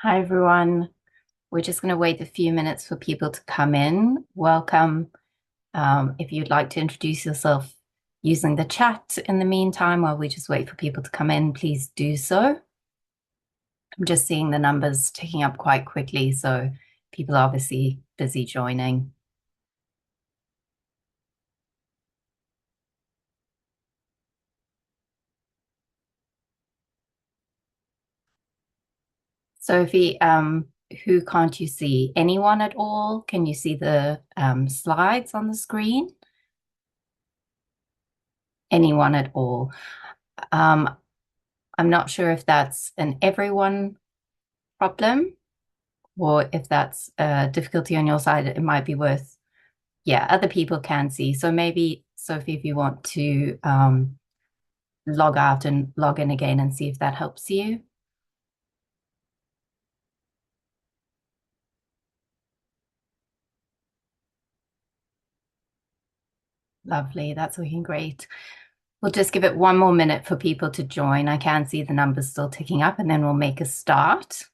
Hi, everyone. We're just going to wait a few minutes for people to come in. Welcome. If you'd like to introduce yourself using the chat in the meantime, while we just wait for people to come in, please do so. I'm just seeing the numbers ticking up quite quickly, so people are obviously busy joining. Sophie, who can't you see? Anyone at all? Can you see the slides on the screen? Anyone at all? Um, I'm not sure if that's an everyone problem or if that's a difficulty on your side. It might be worth, yeah, other people can see. So maybe, Sophie, if you want to log out and log in again and see if that helps you. Lovely, that's looking great. We'll just give it one more minute for people to join. I can see the numbers still ticking up, and then we'll make a start.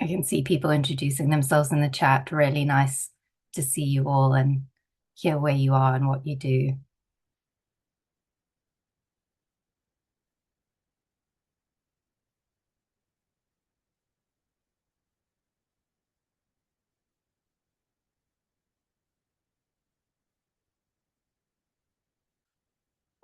I can see people introducing themselves in the chat. Really nice to see you all and hear where you are and what you do.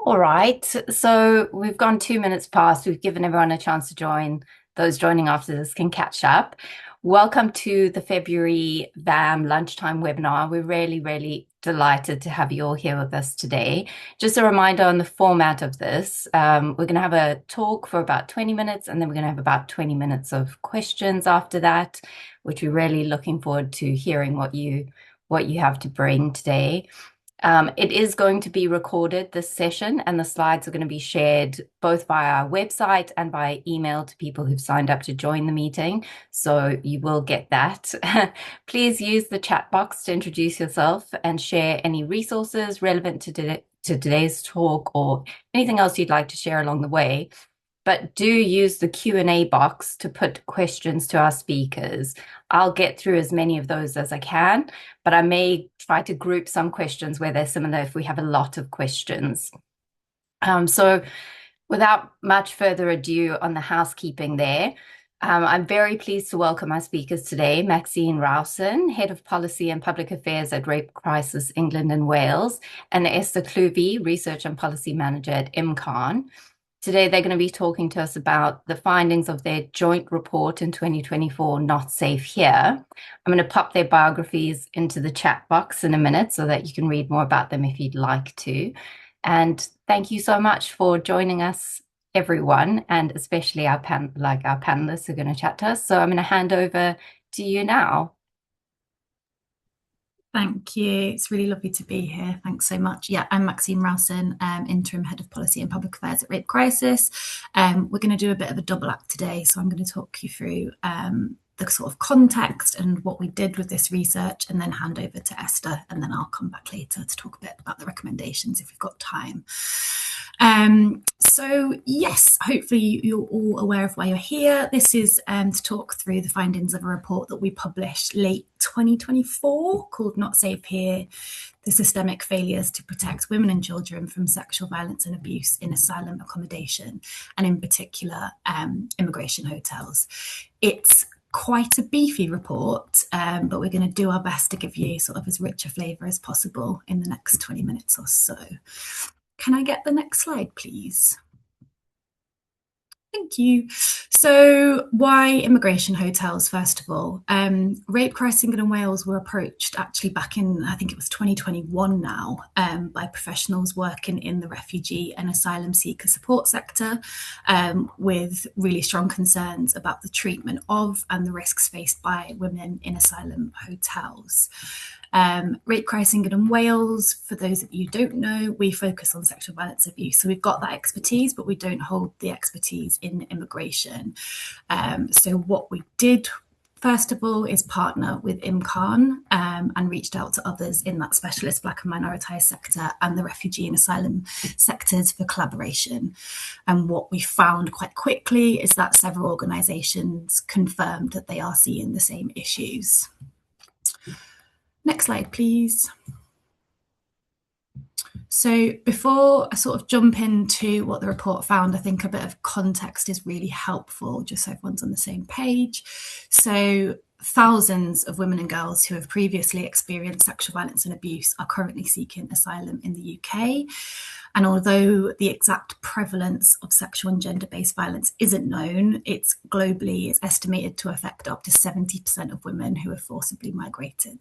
All right. So we've gone 2 minutes past. We've given everyone a chance to join. Those joining after this can catch up. Welcome to the February VAM Lunchtime webinar. We're really, really delighted to have you all here with us today. Just a reminder on the format of this. We're going to have a talk for about 20 minutes, and then we're going to have about 20 minutes of questions after that, which we're really looking forward to hearing what you have to bring today. It is going to be recorded, this session, and the slides are going to be shared both via our website and by email to people who've signed up to join the meeting. So you will get that. Please use the chat box to introduce yourself and share any resources relevant to today's talk or anything else you'd like to share along the way. But do use the Q&A box to put questions to our speakers. I'll get through as many of those as I can, but I may try to group some questions where they're similar if we have a lot of questions. So without much further ado on the housekeeping there, I'm very pleased to welcome our speakers today, Maxime Rowson, Head of Policy and Public Affairs at Rape Crisis England and Wales, and Esther Klouvi, Research and Policy Manager at Imkaan. Today, they're going to be talking to us about the findings of their joint report in 2024, Not Safe Here. I'm going to pop their biographies into the chat box in a minute so that you can read more about them if you'd like to. And thank you so much for joining us, everyone, and especially our panelists who are going to chat to us. So I'm going to hand over to you now. Thank you. It's really lovely to be here. Thanks so much. Yeah, I'm Maxime Rowson, Interim Head of Policy and Public Affairs at Rape Crisis. We're going to do a bit of a double act today. So I'm going to talk you through the sort of context and what we did with this research, and then hand over to Esther, and then I'll come back later to talk a bit about the recommendations if we've got time. So yes, hopefully you're all aware of why you're here. This is to talk through the findings of a report that we published late 2024 called Not Safe Here, the systemic failures to protect women and children from sexual violence and abuse in asylum accommodation, and in particular, immigration hotels. It's quite a beefy report, but we're going to do our best to give you sort of as rich a flavour as possible in the next 20 minutes or so. Can I get the next slide, please? Thank you. So why immigration hotels, first of all? Rape Crisis England and Wales were approached actually back in, I think it was 2021 now, by professionals working in the refugee and asylum seeker support sector, with really strong concerns about the treatment of and the risks faced by women in asylum hotels. Rape Crisis England and Wales, for those of you who don't know, we focus on sexual violence abuse. So we've got that expertise, but we don't hold the expertise in immigration. So what we did first of all, is partner with Imkaan and reached out to others in that specialist Black and minoritized sector and the refugee and asylum sectors for collaboration. And what we found quite quickly is that several organisations confirmed that they are seeing the same issues. Next slide, please. So before I sort of jump into what the report found, I think a bit of context is really helpful, just so everyone's on the same page. So thousands of women and girls who have previously experienced sexual violence and abuse are currently seeking asylum in the UK. And although the exact prevalence of sexual and gender-based violence isn't known, it's estimated to affect up to 70% of women who have forcibly migrated.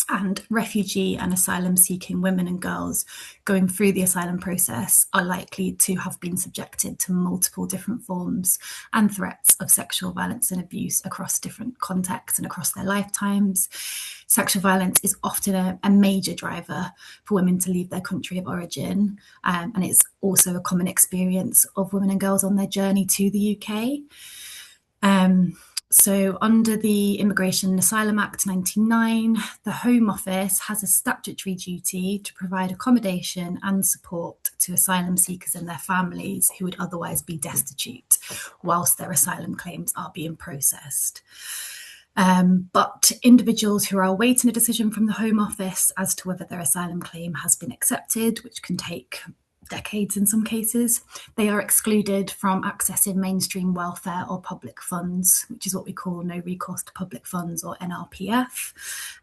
And refugee and asylum seeking women and girls going through the asylum process are likely to have been subjected to multiple different forms and threats of sexual violence and abuse across different contexts and across their lifetimes. Sexual violence is often a major driver for women to leave their country of origin, and it's also a common experience of women and girls on their journey to the UK. So under the Immigration and Asylum Act 99, the Home Office has a statutory duty to provide accommodation and support to asylum seekers and their families who would otherwise be destitute whilst their asylum claims are being processed. But individuals who are awaiting a decision from the Home Office as to whether their asylum claim has been accepted, which can take decades in some cases, they are excluded from accessing mainstream welfare or public funds, which is what we call no recourse to public funds, or NRPF,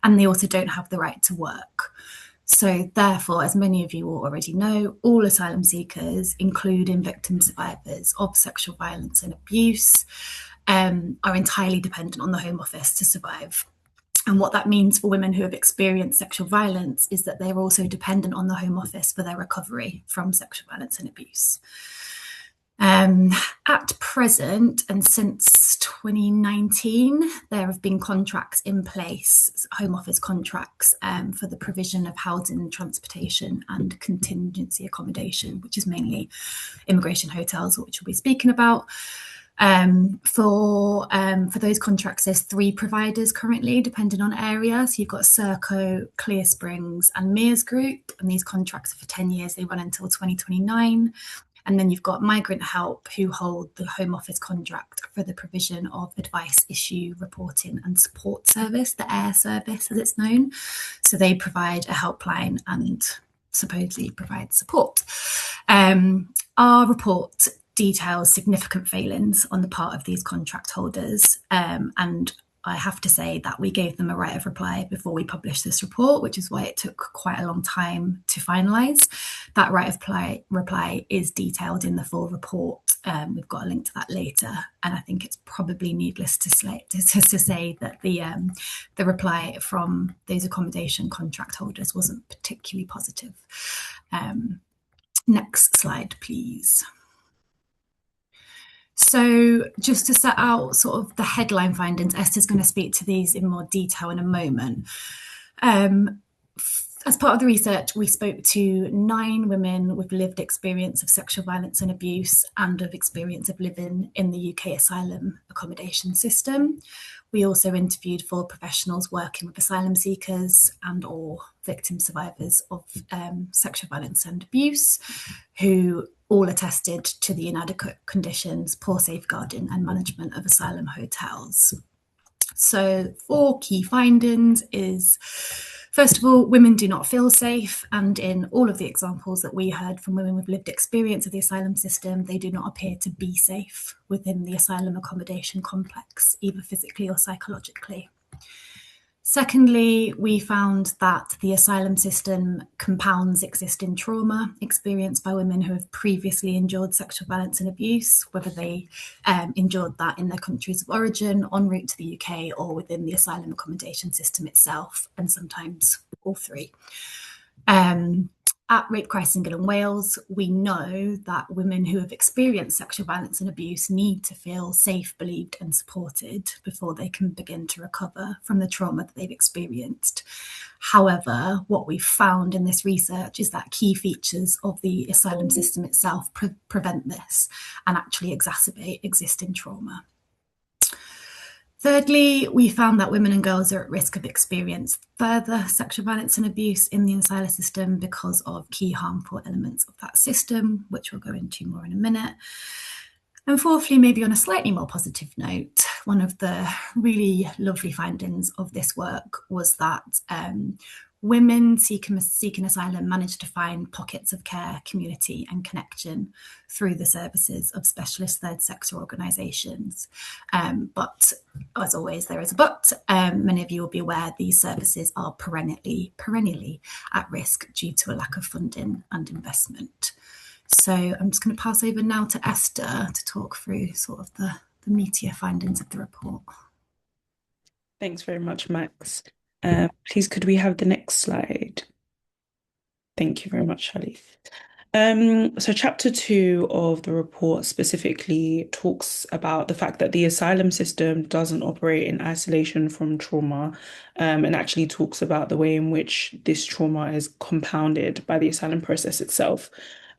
and they also don't have the right to work. So therefore, as many of you will already know, all asylum seekers, including victim survivors of sexual violence and abuse, are entirely dependent on the Home Office to survive. And what that means for women who have experienced sexual violence is that they're also dependent on the Home Office for their recovery from sexual violence and abuse. At present, and since 2019, there have been contracts in place, Home Office contracts, for the provision of housing, transportation and contingency accommodation, which is mainly immigration hotels, which we'll be speaking about. For those contracts, there's 3 providers currently, depending on area. So you've got Serco, Clear Springs and Mears Group, and these contracts are for 10 years. They run until 2029. And then you've got Migrant Help, who hold the Home Office contract for the provision of advice, issue, reporting and support service, the AIR service as it's known. So they provide a helpline and supposedly provide support. Our report details significant failings on the part of these contract holders, and I have to say that we gave them a right of reply before we published this report, which is why it took quite a long time to finalise. That right of reply is detailed in the full report. We've got a link to that later, and I think it's probably needless to say that the reply from those accommodation contract holders wasn't particularly positive. Next slide, please. So just to set out sort of the headline findings, Esther's going to speak to these in more detail in a moment. As part of the research, we spoke to 9 women with lived experience of sexual violence and abuse and of experience of living in the UK asylum accommodation system. We also interviewed 4 professionals working with asylum seekers and or victim survivors of sexual violence and abuse, who all attested to the inadequate conditions, poor safeguarding and management of asylum hotels. So 4 key findings is, first of all, women do not feel safe, and in all of the examples that we heard from women with lived experience of the asylum system, they do not appear to be safe within the asylum accommodation complex, either physically or psychologically. Secondly, we found that the asylum system compounds existing trauma experienced by women who have previously endured sexual violence and abuse, whether they endured that in their countries of origin, en route to the UK, or within the asylum accommodation system itself, and sometimes all 3. At Rape Crisis England and Wales, we know that women who have experienced sexual violence and abuse need to feel safe, believed and supported before they can begin to recover from the trauma that they've experienced. However, what we've found in this research is that key features of the asylum system itself prevent this and actually exacerbate existing trauma. Thirdly, we found that women and girls are at risk of experience further sexual violence and abuse in the asylum system because of key harmful elements of that system, which we'll go into more in a minute. And fourthly, maybe on a slightly more positive note, one of the really lovely findings of this work was that women seeking asylum managed to find pockets of care, community, and connection through the services of specialist third sector organisations. But as always, there is a but. Many of you will be aware these services are perennially at risk due to a lack of funding and investment. So I'm just going to pass over now to Esther to talk through sort of the meatier findings of the report. Thanks very much, Max. Please, could we have the next slide? Thank you very much, Charlie. So chapter 2 of the report specifically talks about the fact that the asylum system doesn't operate in isolation from trauma, and actually talks about the way in which this trauma is compounded by the asylum process itself.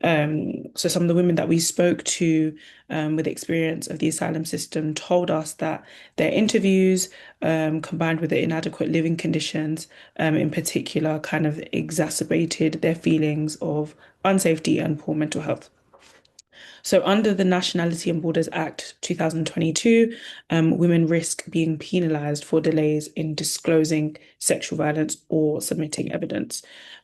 So some of the women that we spoke to with experience of the asylum system told us that their interviews, combined with the inadequate living conditions, in particular, kind of exacerbated their feelings of unsafety and poor mental health. So, under the Nationality and Borders Act 2022, women risk being penalised for delays in disclosing sexual violence or submitting evidence.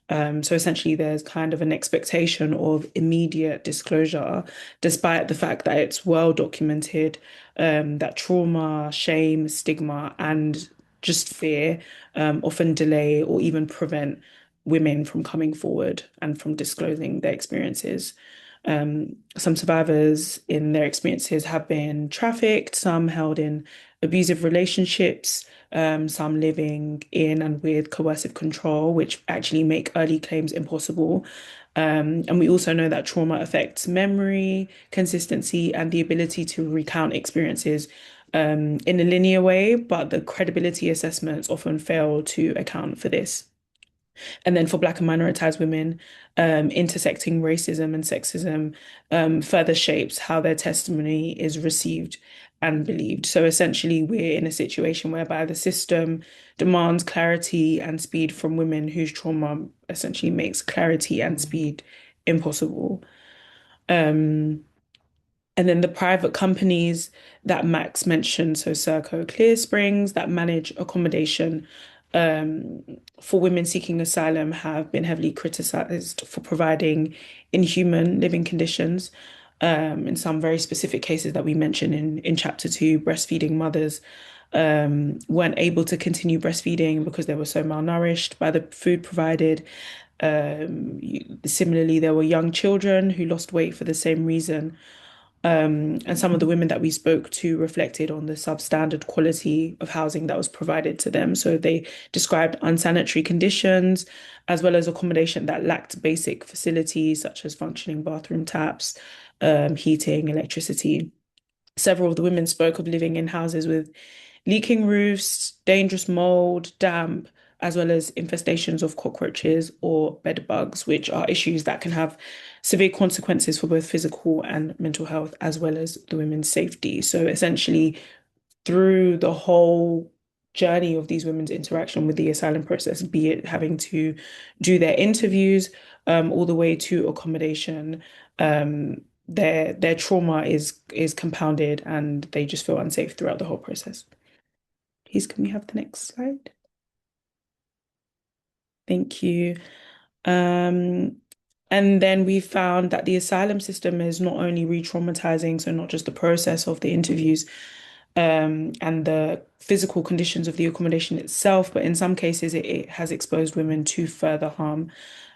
So essentially, there's kind of an expectation of immediate disclosure, despite the fact that it's well documented that trauma, shame, stigma, and just fear often delay or even prevent women from coming forward and from disclosing their experiences. Some survivors in their experiences have been trafficked, some held in abusive relationships, some living in and with coercive control, which actually make early claims impossible. And we also know that trauma affects memory, consistency, and the ability to recount experiences in a linear way, but the credibility assessments often fail to account for this. And then for Black and minoritized women, intersecting racism and sexism further shapes how their testimony is received and believed. So essentially, we're in a situation whereby the system demands clarity and speed from women whose trauma essentially makes clarity and speed impossible. And then the private companies that Max mentioned, so Serco Clear Springs, that manage accommodation for women seeking asylum, have been heavily criticized for providing inhuman living conditions. In some very specific cases that we mentioned in chapter 2, breastfeeding mothers weren't able to continue breastfeeding because they were so malnourished by the food provided. Similarly, there were young children who lost weight for the same reason. And some of the women that we spoke to reflected on the substandard quality of housing that was provided to them. So they described unsanitary conditions, as well as accommodation that lacked basic facilities such as functioning bathroom taps, heating, electricity. Several of the women spoke of living in houses with leaking roofs, dangerous mold, damp, as well as infestations of cockroaches or bed bugs, which are issues that can have severe consequences for both physical and mental health, as well as the women's safety. So essentially, through the whole journey of these women's interaction with the asylum process, be it having to do their interviews, all the way to accommodation, their trauma is compounded and they just feel unsafe throughout the whole process. Please, can we have the next slide? Thank you. And then we found that the asylum system is not only re-traumatizing, so not just the process of the interviews and the physical conditions of the accommodation itself, but in some cases it has exposed women to further harm.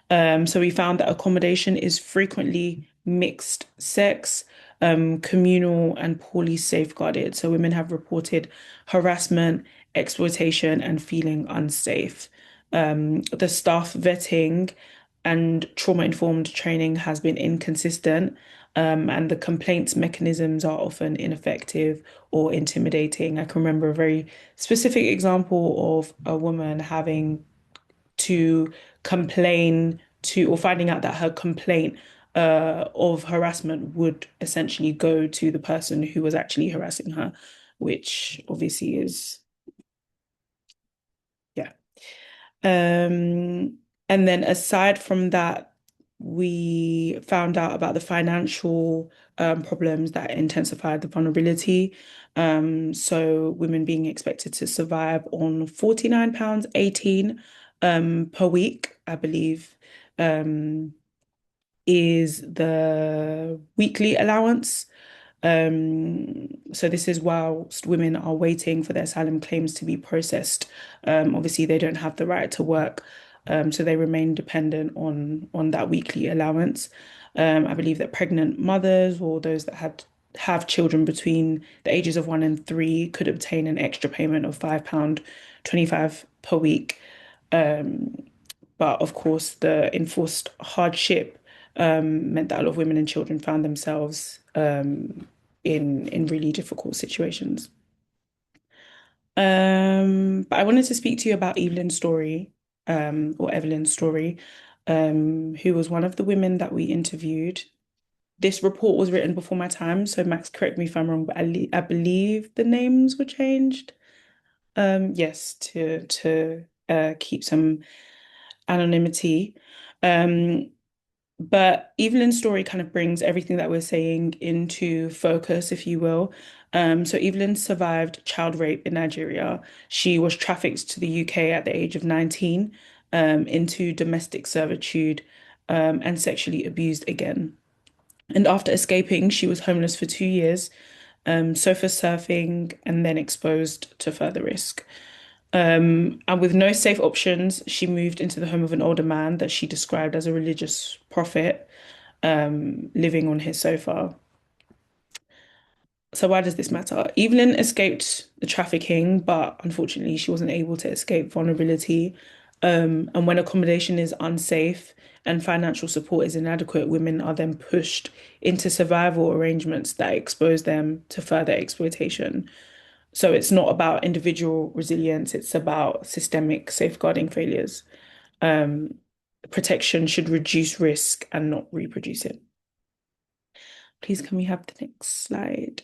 So we found that accommodation is frequently mixed sex, communal, and poorly safeguarded. So women have reported harassment, exploitation, and feeling unsafe. The staff vetting and trauma-informed training has been inconsistent, and the complaints mechanisms are often ineffective or intimidating. I can remember a very specific example of a woman having to complain to, or finding out that her complaint of harassment would essentially go to the person who was actually harassing her, which obviously is, yeah. And then aside from that, we found out about the financial problems that intensified the vulnerability. So women being expected to survive on £49.18 per week, I believe, is the weekly allowance. So this is whilst women are waiting for their asylum claims to be processed. Obviously, they don't have the right to work, so they remain dependent on that weekly allowance. I believe that pregnant mothers or those that have children between the ages of 1 and 3 could obtain an extra payment of £5.25 per week. But of course, the enforced hardship meant that a lot of women and children found themselves in really difficult situations. But I wanted to speak to you about Evelyn's story, or Evelyn's story, who was one of the women that we interviewed. This report was written before my time, so Max, correct me if I'm wrong, but I believe the names were changed. Yes, to keep some anonymity. But Evelyn's story kind of brings everything that we're saying into focus, if you will. So Evelyn survived child rape in Nigeria. She was trafficked to the UK at the age of 19, into domestic servitude, and sexually abused again. And after escaping, she was homeless for 2 years, sofa surfing, and then exposed to further risk. And with no safe options, she moved into the home of an older man that she described as a religious prophet, living on his sofa. So why does this matter? Evelyn escaped the trafficking, but unfortunately, she wasn't able to escape vulnerability. And when accommodation is unsafe and financial support is inadequate, women are then pushed into survival arrangements that expose them to further exploitation. So it's not about individual resilience, it's about systemic safeguarding failures. Protection should reduce risk and not reproduce it. Please, can we have the next slide?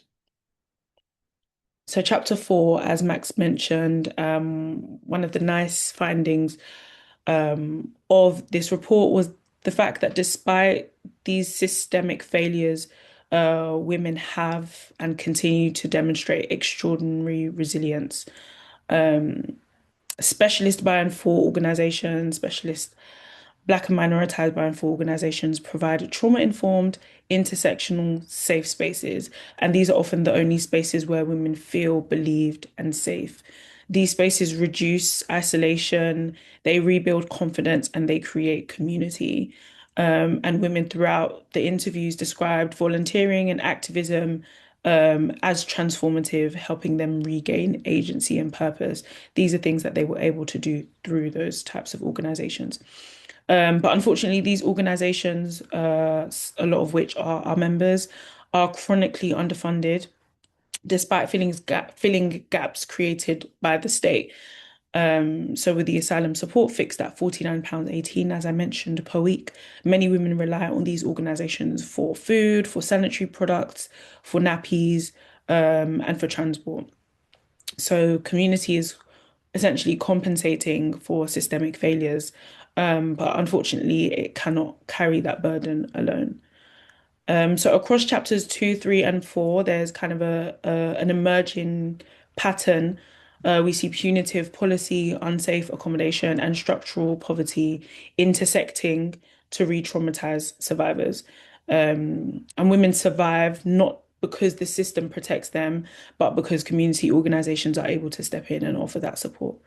So chapter 4, as Max mentioned, one of the nice findings of this report was the fact that despite these systemic failures, women have and continue to demonstrate extraordinary resilience. Specialist by and for organizations, specialist Black and minoritized by and for organizations provide trauma-informed, intersectional, safe spaces. And these are often the only spaces where women feel believed and safe. These spaces reduce isolation, they rebuild confidence, and they create community. And women throughout the interviews described volunteering and activism as transformative, helping them regain agency and purpose. These are things that they were able to do through those types of organizations. But unfortunately, these organizations, a lot of which are our members, are chronically underfunded, despite filling gaps created by the state. So with the asylum support fixed at £49.18, as I mentioned, per week, many women rely on these organizations for food, for sanitary products, for nappies, and for transport. So community is essentially compensating for systemic failures, but unfortunately, it cannot carry that burden alone. So across chapters 2, 3, and 4, there's kind of an emerging pattern. We see punitive policy, unsafe accommodation, and structural poverty intersecting to re-traumatize survivors. And women survive not because the system protects them, but because community organizations are able to step in and offer that support.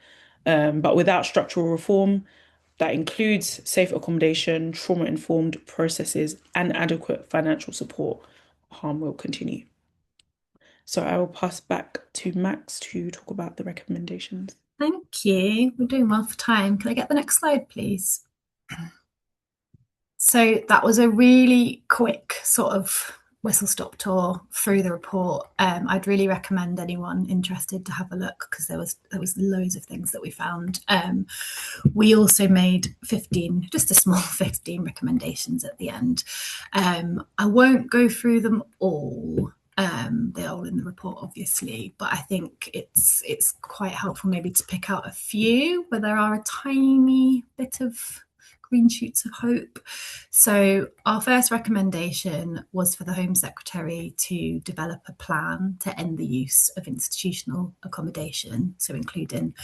But without structural reform, that includes safe accommodation, trauma-informed processes, and adequate financial support, harm will continue. So I will pass back to Max to talk about the recommendations. Thank you. We're doing well for time. Can I get the next slide, please? So that was a really quick sort of whistle-stop tour through the report. I'd really recommend anyone interested to have a look because there was loads of things that we found. We also made 15, just a small 15 recommendations at the end. I won't go through them all. They're all in the report, obviously, but I think it's quite helpful maybe to pick out a few where there are a tiny bit of green shoots of hope. So our first recommendation was for the Home Secretary to develop a plan to end the use of institutional accommodation, so including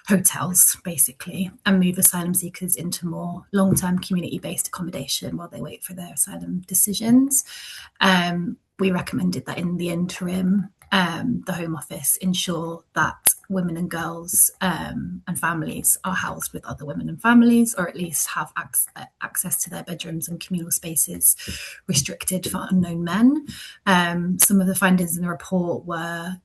hotels, basically, and move asylum seekers into more long-term community-based accommodation while they wait for their asylum decisions. We recommended that in the interim, the Home Office ensure that women and girls and families are housed with other women and families, or at least have access to their bedrooms and communal spaces restricted for unknown men. Some of the findings in the report were,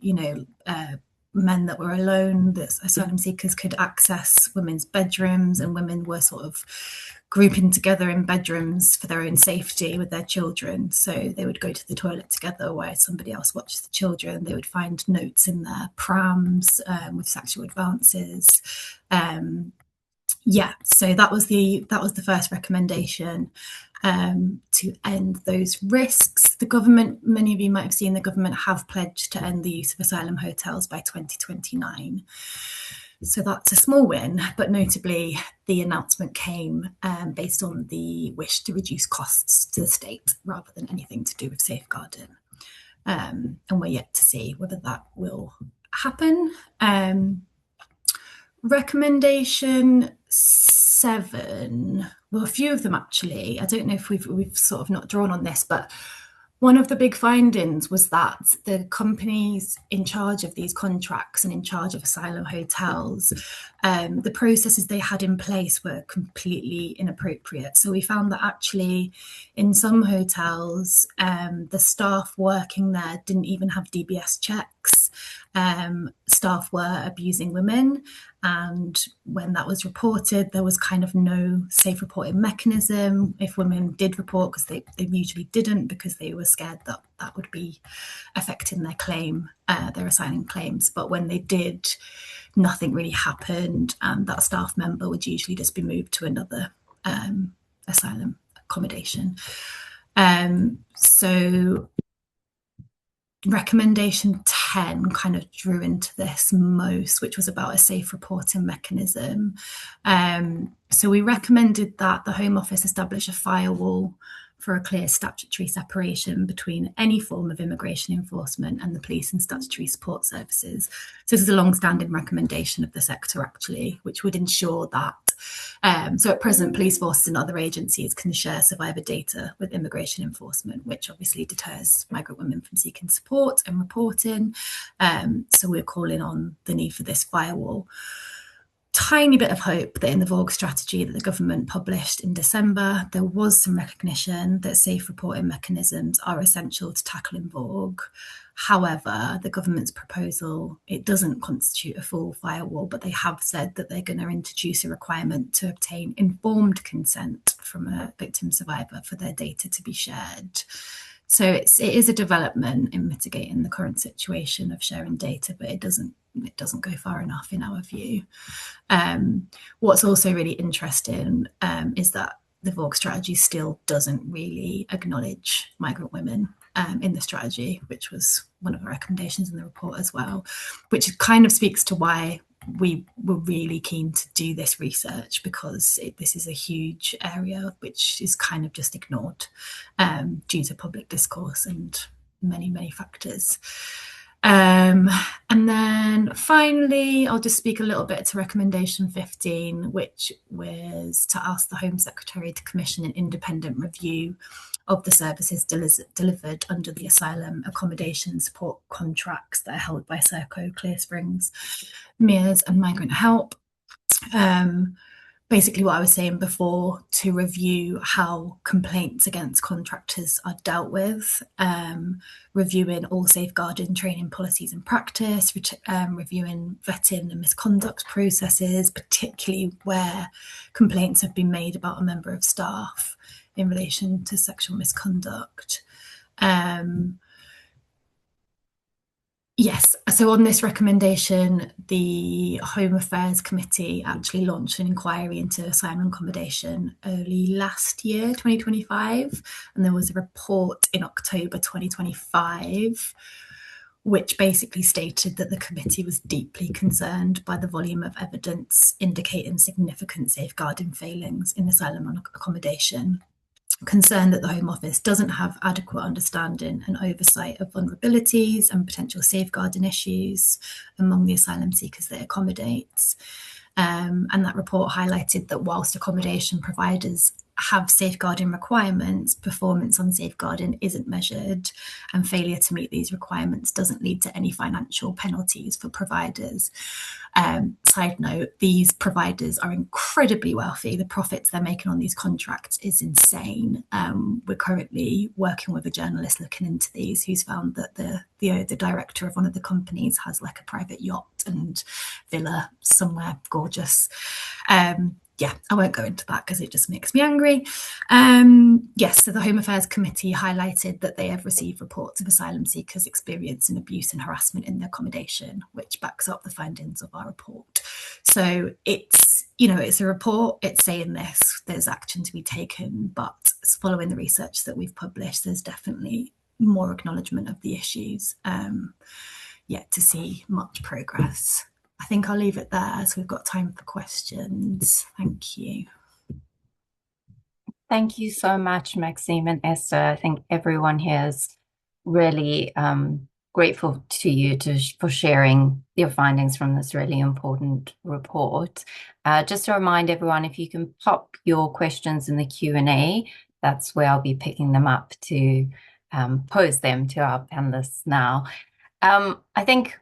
men that were alone, that asylum seekers could access women's bedrooms, and women were sort of grouping together in bedrooms for their own safety with their children. So they would go to the toilet together while somebody else watched the children. They would find notes in their prams with sexual advances. So that was the first recommendation, to end those risks. The government, many of you might have seen, the government have pledged to end the use of asylum hotels by 2029. So that's a small win, but notably the announcement came based on the wish to reduce costs to the state rather than anything to do with safeguarding. And we're yet to see whether that will happen. Recommendation 7, well, a few of them actually. I don't know if we've sort of not drawn on this, but one of the big findings was that the companies in charge of these contracts and in charge of asylum hotels, the processes they had in place were completely inappropriate. So we found that actually in some hotels, the staff working there didn't even have DBS checks. Staff were abusing women, and when that was reported, there was kind of no safe reporting mechanism if women did report, because they usually didn't, because they were scared that that would be affecting their claim, their asylum claims. But when they did, nothing really happened, and that staff member would usually just be moved to another asylum accommodation. So recommendation 10 kind of drew into this most, which was about a safe reporting mechanism. So we recommended that the Home Office establish a firewall for a clear statutory separation between any form of immigration enforcement and the police and statutory support services. So this is a long-standing recommendation of the sector, actually, which would ensure that so at present, police forces and other agencies can share survivor data with immigration enforcement, which obviously deters migrant women from seeking support and reporting. So we're calling on the need for this firewall. Tiny bit of hope that in the VAMHN strategy that the government published in December, there was some recognition that safe reporting mechanisms are essential to tackle in VAMHN. However, the government's proposal, it doesn't constitute a full firewall, but they have said that they're going to introduce a requirement to obtain informed consent from a victim survivor for their data to be shared. So it is a development in mitigating the current situation of sharing data, but it doesn't go far enough in our view. What's also really interesting is that the VAMHN strategy still doesn't really acknowledge migrant women in the strategy, which was one of the recommendations in the report as well, which kind of speaks to why we were really keen to do this research, because this is a huge area which is kind of just ignored due to public discourse and many, many factors. And then finally, I'll just speak a little bit to recommendation 15, which was to ask the Home Secretary to commission an independent review of the services delivered under the asylum accommodation support contracts that are held by Serco, Clear Springs, Mears and Migrant Help. Basically what I was saying before, to review how complaints against contractors are dealt with, reviewing all safeguarding training policies and practice, reviewing vetting and misconduct processes, particularly where complaints have been made about a member of staff in relation to sexual misconduct. Yes, so on this recommendation, the Home Affairs Committee actually launched an inquiry into asylum accommodation early last year, 2025, and there was a report in October 2025 which basically stated that the committee was deeply concerned by the volume of evidence indicating significant safeguarding failings in asylum accommodation, concerned that the Home Office doesn't have adequate understanding and oversight of vulnerabilities and potential safeguarding issues among the asylum seekers they accommodate. And that report highlighted that whilst accommodation providers have safeguarding requirements, performance on safeguarding isn't measured, and failure to meet these requirements doesn't lead to any financial penalties for providers. Side note, these providers are incredibly wealthy. The profits they're making on these contracts is insane. We're currently working with a journalist looking into these who's found that the director of one of the companies has like a private yacht and villa somewhere gorgeous. Yeah, I won't go into that because it just makes me angry. Yes, so the Home Affairs Committee highlighted that they have received reports of asylum seekers experiencing abuse and harassment in their accommodation, which backs up the findings of our report. So it's a report, it's saying this, there's action to be taken, but following the research that we've published, there's definitely more acknowledgement of the issues, yet to see much progress. I think I'll leave it there so we've got time for questions. Thank you. Thank you so much, Maxime and Esther. I think everyone here is really grateful to you for sharing your findings from this really important report. Just to remind everyone, if you can pop your questions in the Q&A, that's where I'll be picking them up to pose them to our panelists now. I think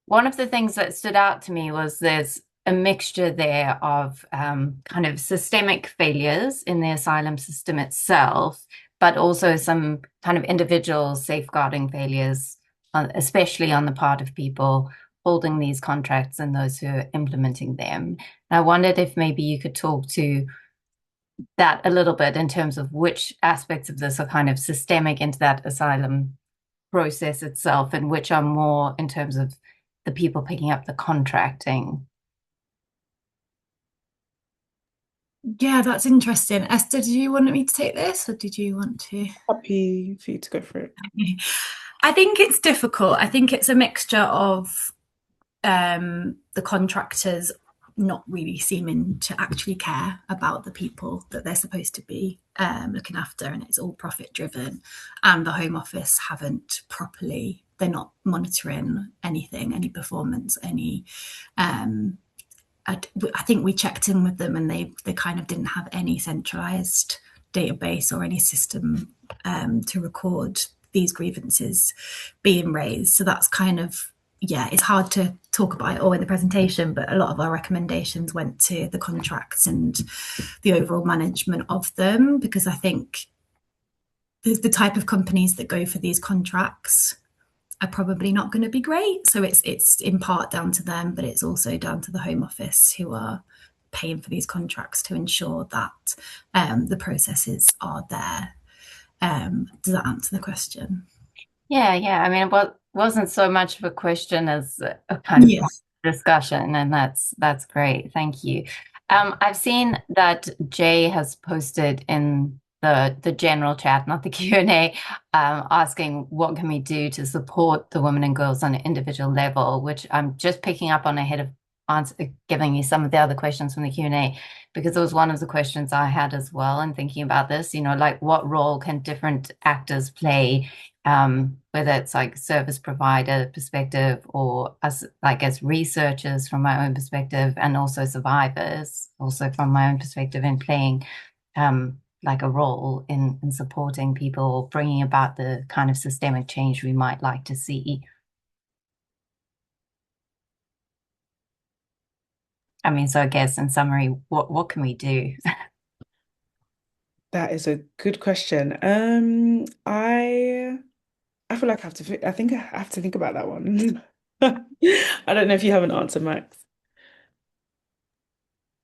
one of the things that stood out to me was there's a mixture there of kind of systemic failures in the asylum system itself, but also some kind of individual safeguarding failures, especially on the part of people holding these contracts and those who are implementing them. And I wondered if maybe you could talk to that a little bit in terms of which aspects of this are kind of systemic into that asylum process itself and which are more in terms of the people picking up the contracting. Yeah, that's interesting. Esther, did you want me to take this or did you want to? Happy for you to go for it. I think it's difficult. I think it's a mixture of the contractors not really seeming to actually care about the people that they're supposed to be looking after, and it's all profit driven, and the Home Office they're not monitoring anything, any performance, any I think we checked in with them and they kind of didn't have any centralized database or any system to record these grievances being raised. So that's kind of, yeah, it's hard to talk about it all in the presentation, but a lot of our recommendations went to the contracts and the overall management of them, because I think the type of companies that go for these contracts are probably not going to be great. So it's in part down to them, but it's also down to the Home Office who are paying for these contracts to ensure that the processes are there. Does that answer the question? Yeah. I mean, it wasn't so much of a question as a kind of Yes. discussion, and that's great. Thank you. I've seen that Jay has posted in the general chat, not the Q&A, asking what can we do to support the women and girls on an individual level, which I'm just picking up on ahead of giving you some of the other questions from the Q&A, because it was one of the questions I had as well. And thinking about this, like what role can different actors play, whether it's like service provider perspective or as researchers from my own perspective, and also survivors, also from my own perspective, in playing like a role in supporting people, bringing about the kind of systemic change we might like to see. I mean, so I guess in summary, what can we do? That is a good question. I feel like I think I have to think about that one. I don't know if you have an answer, Max.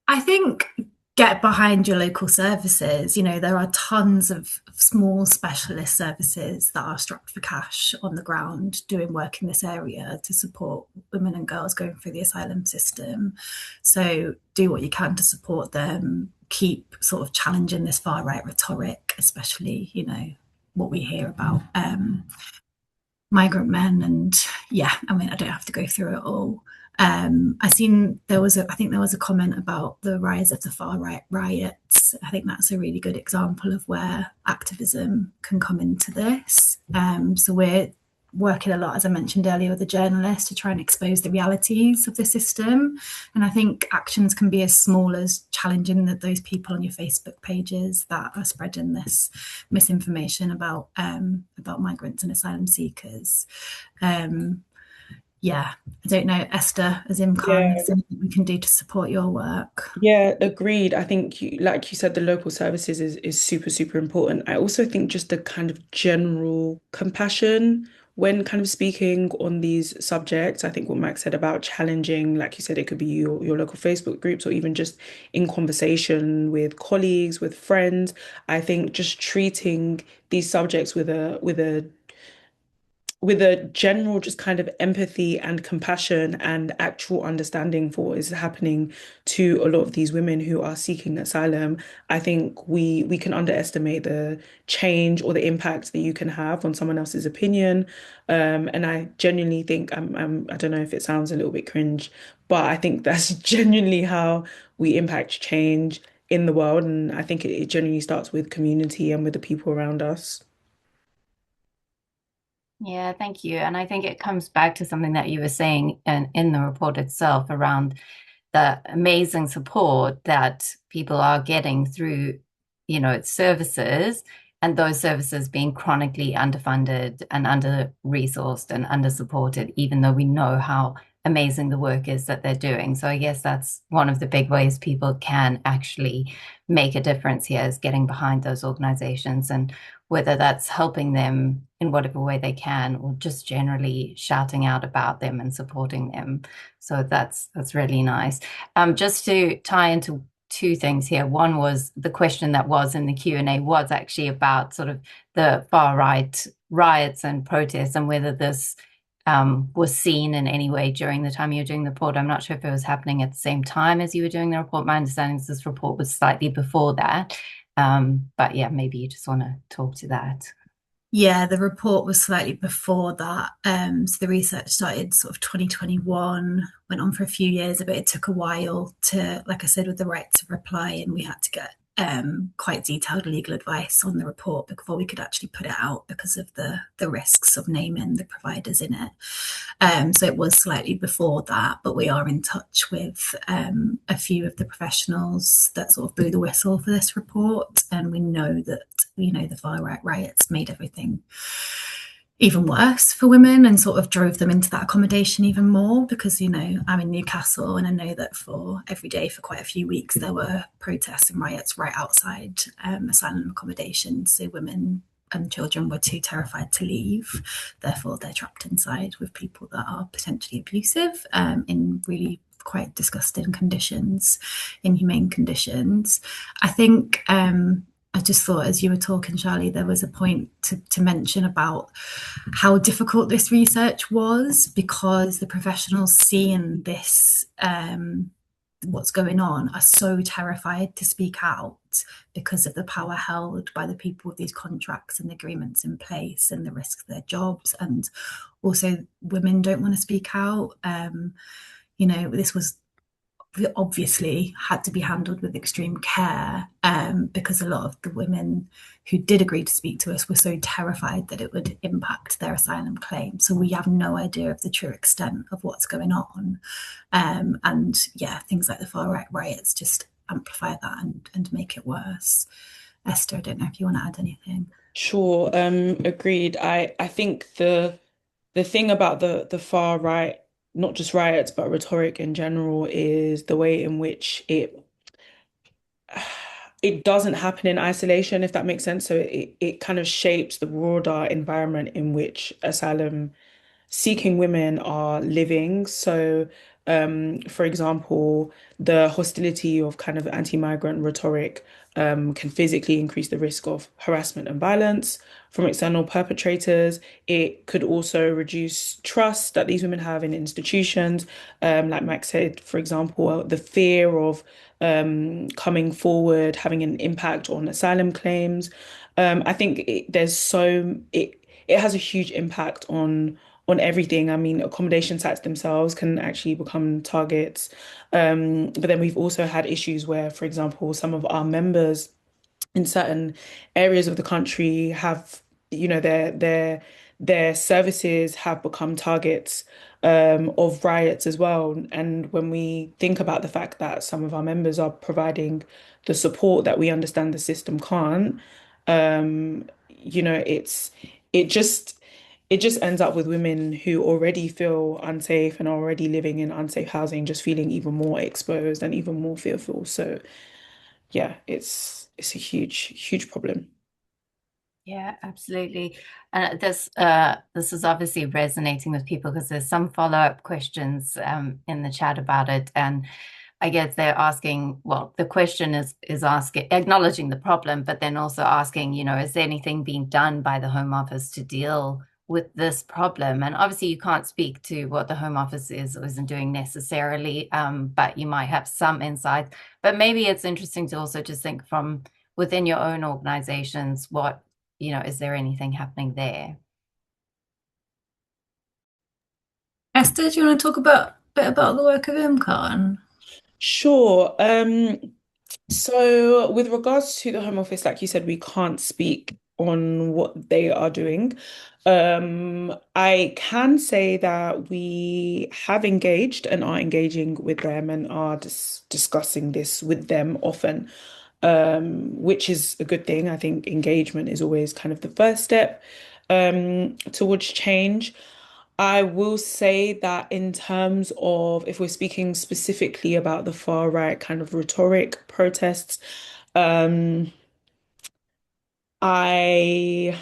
I think get behind your local services. You know, there are tons of small specialist services that are strapped for cash on the ground doing work in this area to support women and girls going through the asylum system. So do what you can to support them. Keep sort of challenging this far right rhetoric, especially, you know, what we hear about migrant men. And yeah, I mean, I don't have to go through it all. I seen there was I think there was a comment about the rise of the far right riots. I think that's a really good example of where activism can come into this. So we're working a lot, as I mentioned earlier, with the journalists to try and expose the realities of the system. And I think actions can be as small as challenging those people on your Facebook pages that are spreading this misinformation about migrants and asylum seekers. Yeah, I don't know, Esther, as Imkaan, Yeah. is there anything we can do to support your work? Yeah, agreed. I think like you said, the local services is super, super important. I also think just the kind of general compassion when kind of speaking on these subjects. I think what Max said about challenging, like you said, it could be your local Facebook groups or even just in conversation with colleagues, with friends. I think just treating these subjects with a general just kind of empathy and compassion and actual understanding for what is happening to a lot of these women who are seeking asylum. I think we can underestimate the change or the impact that you can have on someone else's opinion. And I genuinely think I don't know if it sounds a little bit cringe, but I think that's genuinely how we impact change in the world. And I think it genuinely starts with community and with the people around us. Yeah, thank you. And I think it comes back to something that you were saying in the report itself around the amazing support that people are getting through, its services, and those services being chronically underfunded and under-resourced and under-supported, even though we know how amazing the work is that they're doing. So I guess that's one of the big ways people can actually make a difference here is getting behind those organizations, and whether that's helping them in whatever way they can or just generally shouting out about them and supporting them. So that's really nice. Just to tie into two things here. One was the question that was in the Q&A was actually about sort of the far right riots and protests and whether this was seen in any way during the time you were doing the report. I'm not sure if it was happening at the same time as you were doing the report. My understanding is this report was slightly before that. But yeah, maybe you just want to talk to that. Yeah, the report was slightly before that. So the research started sort of 2021, went on for a few years, but it took a while to, like I said, with the right to reply, and we had to get quite detailed legal advice on the report before we could actually put it out because of the risks of naming the providers in it. So it was slightly before that, but we are in touch with a few of the professionals that sort of blew the whistle for this report, and we know that the far right riots made everything even worse for women and sort of drove them into that accommodation even more because, I'm in Newcastle and I know that for every day for quite a few weeks there were protests and riots right outside asylum accommodation. So women and children were too terrified to leave. Therefore, they're trapped inside with people that are potentially abusive in really quite disgusting conditions, inhumane conditions. I think I just thought as you were talking, Charlie, there was a point to mention about how difficult this research was because the professionals seeing this, what's going on, are so terrified to speak out because of the power held by the people with these contracts and agreements in place and the risk of their jobs. And also women don't want to speak out. This was obviously had to be handled with extreme care because a lot of the women who did agree to speak to us were so terrified that it would impact their asylum claim. So we have no idea of the true extent of what's going on. And yeah, things like the far right riots just amplify that and make it worse. Esther, I don't know if you want to add anything. Sure, agreed. I think the thing about the far right, not just riots, but rhetoric in general, is the way in which it doesn't happen in isolation, if that makes sense. So it kind of shapes the broader environment in which asylum seeking women are living. So For example, the hostility of kind of anti-migrant rhetoric can physically increase the risk of harassment and violence from external perpetrators. It could also reduce trust that these women have in institutions. Like Max said, for example, the fear of coming forward, having an impact on asylum claims. I think it has a huge impact on everything. I mean, accommodation sites themselves can actually become targets. But then we've also had issues where, for example, some of our members in certain areas of the country have, their services have become targets of riots as well. And when we think about the fact that some of our members are providing the support that we understand the system can't, it's it just it just ends up with women who already feel unsafe and are already living in unsafe housing, just feeling even more exposed and even more fearful. So yeah, it's a huge problem. Yeah, absolutely. And this is obviously resonating with people because there's some follow-up questions in the chat about it. And I guess they're asking, well, the question is asking, acknowledging the problem, but then also asking, is there anything being done by the Home Office to deal with this problem? And obviously you can't speak to what the Home Office is or isn't doing necessarily, but you might have some insight. But maybe it's interesting to also just think from within your own organizations, is there anything happening there? Esther, do you want to talk about a bit about the work of Imkaan? Sure. So with regards to the Home Office, like you said, we can't speak on what they are doing. I can say that we have engaged and are engaging with them and are discussing this with them often, which is a good thing. I think engagement is always kind of the first step towards change. I will say that in terms of if we're speaking specifically about the far right kind of rhetoric protests, um, I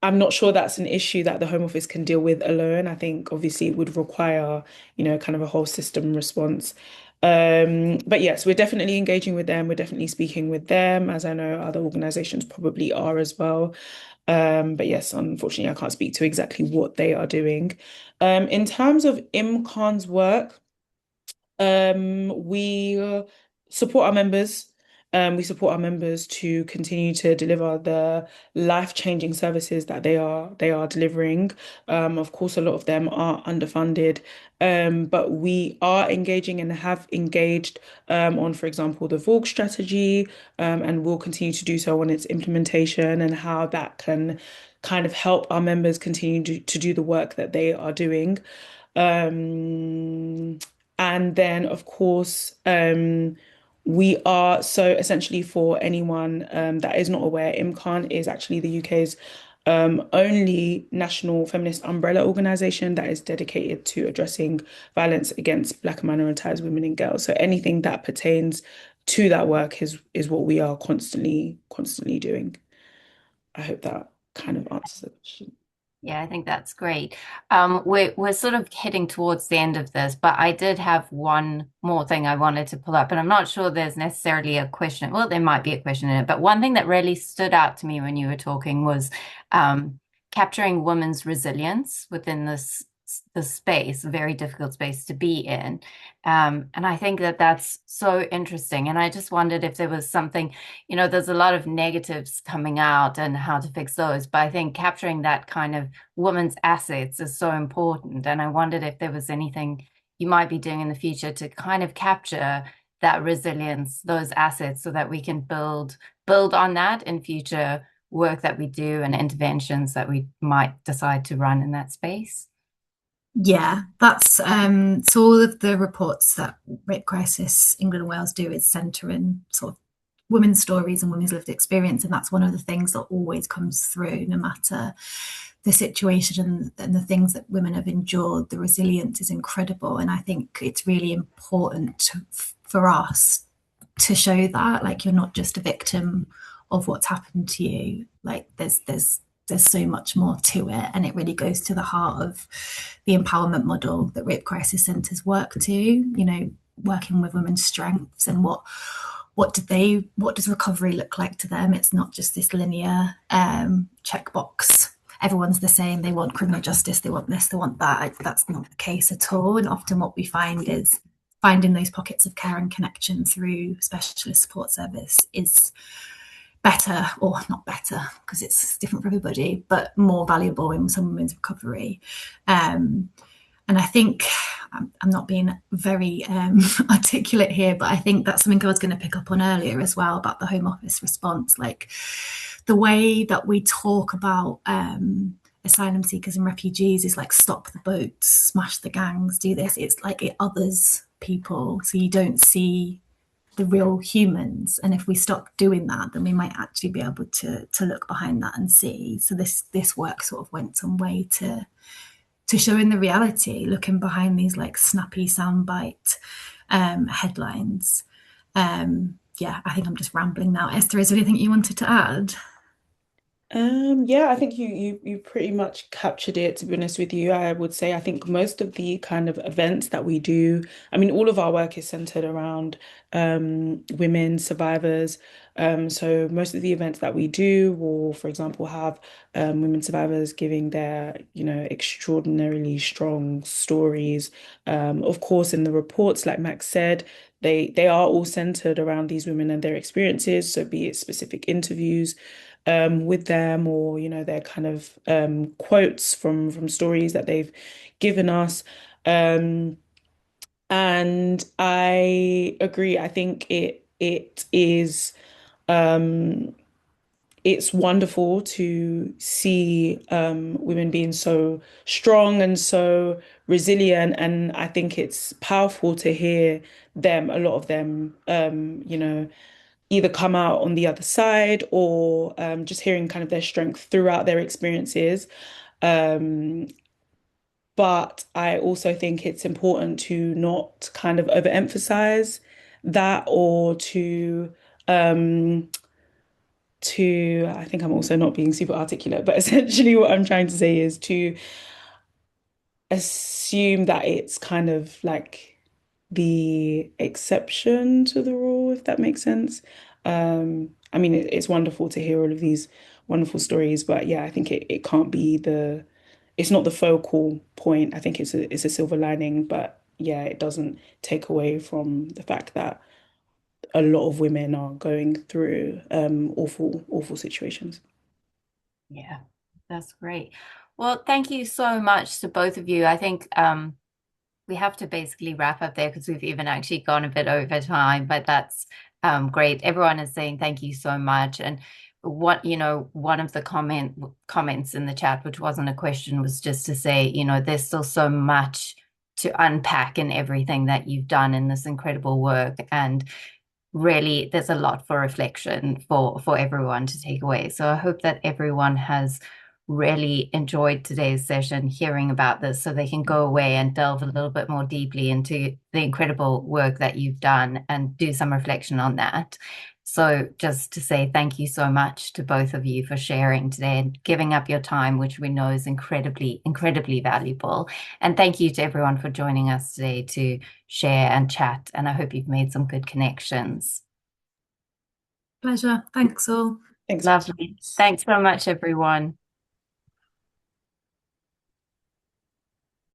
I'm not sure that's an issue that the Home Office can deal with alone. I think obviously it would require, kind of a whole system response. But yes, we're definitely engaging with them. We're definitely speaking with them, as I know other organizations probably are as well. But yes, unfortunately, I can't speak to exactly what they are doing. In terms of Imkaan's work, we support our members. We support our members to continue to deliver the life-changing services that they are delivering. Of course, a lot of them are underfunded, but we are engaging and have engaged on, for example, the VOG strategy, and will continue to do so on its implementation and how that can kind of help our members continue to do the work that they are doing. Um, and then, of course, we are so essentially for anyone that is not aware, Imkaan is actually the UK's only national feminist umbrella organization that is dedicated to addressing violence against Black and minoritized women and girls. So anything that pertains to that work is what we are constantly doing. I hope that kind of answers the question. Yeah, I think that's great. We're sort of heading towards the end of this, but I did have one more thing I wanted to pull up, and I'm not sure there's necessarily a question. Well, there might be a question in it, but one thing that really stood out to me when you were talking was capturing women's resilience within this space, a very difficult space to be in. And I think that that's so interesting. And I just wondered if there was something, there's a lot of negatives coming out and how to fix those, but I think capturing that kind of women's assets is so important. And I wondered if there was anything you might be doing in the future to kind of capture that resilience, those assets, so that we can build on that in future work that we do and interventions that we might decide to run in that space. Yeah, that's so all of the reports that Rape Crisis England and Wales do is centre in sort of women's stories and women's lived experience, and that's one of the things that always comes through, no matter the situation and the things that women have endured. The resilience is incredible, and I think it's really important for us to show that, like, you're not just a victim of what's happened to you. Like there's there's so much more to it, and it really goes to the heart of the empowerment model that rape crisis centres work to. You know, working with women's strengths and what does recovery look like to them. It's not just this linear checkbox. Everyone's the same. They want criminal justice. They want this. They want that. That's not the case at all. And often what we find is finding those pockets of care and connection through specialist support service is better, or not better because it's different for everybody, but more valuable in some women's recovery. And I think I'm not being very articulate here, but I think that's something I was going to pick up on earlier as well about the Home Office response. Like the way that we talk about asylum seekers and refugees is like stop the boats, smash the gangs, do this. It's like it others people, so you don't see the real humans. And if we stop doing that, then we might actually be able to look behind that and see. So this work sort of went some way to showing the reality, looking behind these like snappy soundbite headlines. Yeah, I think I'm just rambling now. Esther, is there anything you wanted to add? Yeah, I think you pretty much captured it, to be honest with you. I would say I think most of the kind of events that we do, I mean, all of our work is centered around women survivors. So most of the events that we do will, for example, have women survivors giving their, extraordinarily strong stories. Of course, in the reports, like Max said, they are all centered around these women and their experiences. So be it specific interviews with them, or their kind of quotes from stories that they've given us. And I agree. I think it is um, it's wonderful to see women being so strong and so resilient, and I think it's powerful to hear them, a lot of them, either come out on the other side, or just hearing kind of their strength throughout their experiences. Um, but I also think it's important to not kind of overemphasize that, or um, I think I'm also not being super articulate, but essentially what I'm trying to say is to assume that it's kind of like the exception to the rule, if that makes sense. I mean, it's wonderful to hear all of these wonderful stories, but yeah, I think it can't be it's not the focal point. I think it's a silver lining, but yeah, it doesn't take away from the fact that a lot of women are going through awful, awful situations. Yeah, that's great. Well, thank you so much to both of you. I think we have to basically wrap up there because we've even actually gone a bit over time, but that's great. Everyone is saying thank you so much. And one of the comments in the chat, which wasn't a question, was just to say, there's still so much to unpack in everything that you've done in this incredible work. And really, there's a lot for reflection for everyone to take away. So I hope that everyone has really enjoyed today's session, hearing about this, so they can go away and delve a little bit more deeply into the incredible work that you've done and do some reflection on that. So just to say thank you so much to both of you for sharing today and giving up your time, which we know is incredibly, incredibly valuable. And thank you to everyone for joining us today to share and chat. And I hope you've made some good connections. Pleasure. Thanks all. Thanks. Lovely. Thanks so much, everyone.